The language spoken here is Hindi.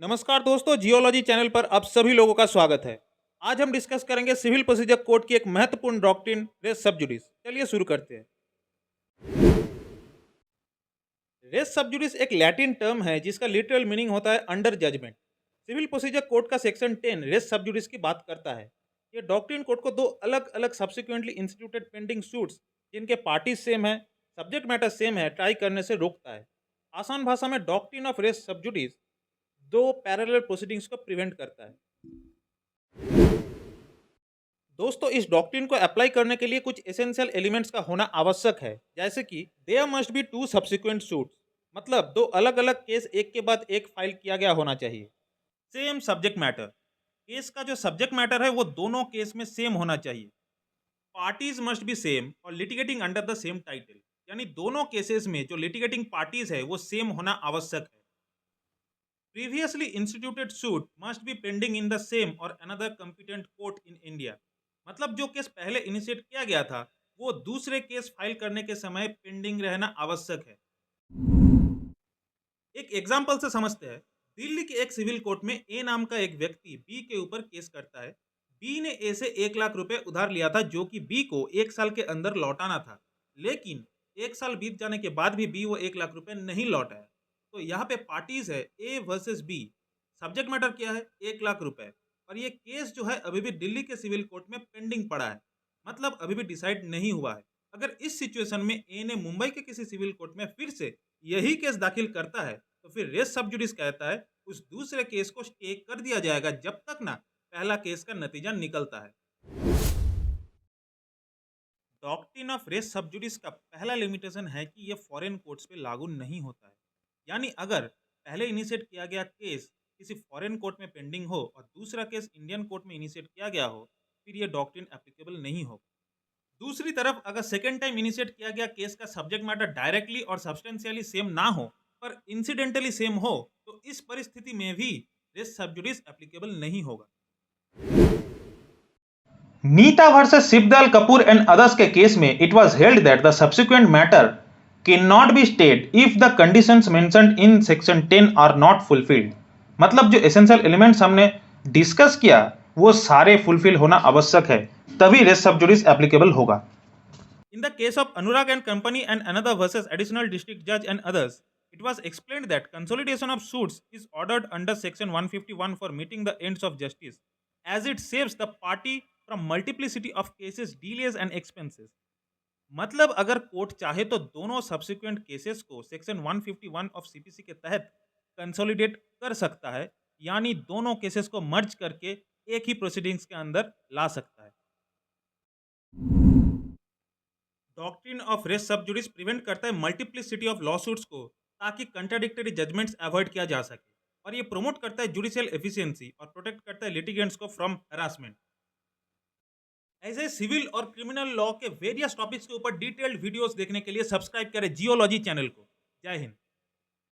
नमस्कार दोस्तों, जियोलॉजी चैनल पर आप सभी लोगों का स्वागत है। आज हम डिस्कस करेंगे सिविल प्रोसीजर कोड की एक महत्वपूर्ण डॉक्ट्रिन रेस सब जुडिस। चलिए शुरू करते हैं। रेस सब जुडिस एक लैटिन टर्म है जिसका लिटरल मीनिंग होता है under judgement. Civil procedure code का सेक्शन 10 रेस सब जुडिस की बात करता है। ये डॉक्ट्रिन कोड को दो अलग अलग सब्सिक्वेंटली इंस्टीट्यूटेड पेंडिंग सूट्स जिनके पार्टीज सेम है, सब्जेक्ट मैटर सेम है, ट्राई करने से रोकता है। आसान भाषा में डॉक्ट्रिन ऑफ रेस सब जुडिस दो पैरेलल प्रोसीडिंग्स को प्रिवेंट करता है। दोस्तों, इस डॉक्ट्रिन को अप्लाई करने के लिए कुछ एसेंशियल एलिमेंट्स का होना आवश्यक है, जैसे कि there must be two subsequent suits, मतलब दो अलग अलग केस एक के बाद एक फाइल किया गया होना चाहिए। सेम सब्जेक्ट मैटर, केस का जो सब्जेक्ट मैटर है वो दोनों केस में सेम होना चाहिए। पार्टीज मस्ट बी सेम और litigating under the same title, यानी दोनों केसेस में जो लिटिगेटिंग पार्टीज है वो सेम होना आवश्यक है। Previously instituted suit must be pending in the same or another competent court in India, मतलब जो केस पहले इनिशिएट किया गया था वो दूसरे केस फाइल करने के समय पेंडिंग रहना आवश्यक है। एक एग्जाम्पल से समझते हैं। दिल्ली के एक सिविल कोर्ट में ए नाम का एक व्यक्ति बी के ऊपर केस करता है। बी ने ए से 1 लाख रुपए उधार लिया था जो कि बी को 1 साल के अंदर लौटाना था, लेकिन 1 साल बीत जाने के बाद भी बी वो 1 लाख रुपए नहीं लौटाया। तो यहाँ पे पार्टीज है A versus B. Subject matter क्या है? 1 लाख रुपए। और ये केस जो है अभी भी दिल्ली के सिविल कोर्ट में पेंडिंग पड़ा है, मतलब अभी भी डिसाइड नहीं हुआ है। अगर इस सिचुएशन में ए ने मुंबई के किसी सिविल कोर्ट में फिर से यही केस दाखिल करता है, तो फिर रेस सब जुडिस कहता है उस दूसरे केस को स्टे कर दिया जाएगा जब तक ना पहला केस का नतीजा निकलता है। डॉक्ट्रिन ऑफ रेस सब जुडिस का पहला लिमिटेशन है कि यह फॉरेन कोर्ट्स पे लागू नहीं होता है। यानी अगर पहले इनिशिएट किया गया केस किसी फॉरेन कोर्ट में पेंडिंग हो और दूसरा केस इंडियन कोर्ट में इनिशिएट किया गया हो, फिर यह डॉक्ट्रिन एप्लीकेबल नहीं होगा। दूसरी तरफ अगर सेकेंड टाइम इनिशिएट किया गया केस का सब्जेक्ट मैटर डायरेक्टली और सब्सटेंशियली सेम ना हो पर इंसिडेंटली सेम हो, तो इस परिस्थिति में भी रेस सब जुडिस एप्लीकेबल नहीं होगा। Neeta versus Shivdayal Kapoor and others के केस में it was held that the subsequent matter can not be stayed if the conditions mentioned in section 10 are not fulfilled. मतलब जो एसेंशियल एलिमेंट्स हमने डिस्कस किया वो सारे फुलफिल होना आवश्यक है, तभी रेस सब जुडिस एप्लीकेबल होगा। In the case of Anurag and Company and another versus additional district judge and others, it was explained that consolidation of suits is ordered under section 151 for meeting the ends of justice, as it saves the party from multiplicity of cases, delays and expenses. मतलब अगर कोर्ट चाहे तो दोनों सब्सिक्वेंट केसेस को सेक्शन 151 ऑफ सीपीसी के तहत कंसोलिडेट कर सकता है, यानी दोनों केसेस को मर्ज करके एक ही प्रोसीडिंग्स के अंदर ला सकता है। Doctrine of race sub जुडिस prevent करता है मल्टीप्लिसिटी ऑफ लॉसूट्स को, ताकि कंट्राडिक्टरी जजमेंट्स अवॉइड किया जा सके, और ये प्रमोट करता है जुडिशियल एफिशिएंसी और प्रोटेक्ट करता है लिटिगेंट्स को फ्रॉम हरासमेंट। ऐसे सिविल और क्रिमिनल लॉ के वेरियस टॉपिक्स के ऊपर डिटेल्ड वीडियोस देखने के लिए सब्सक्राइब करें जियोलॉजी चैनल को। जय हिंद।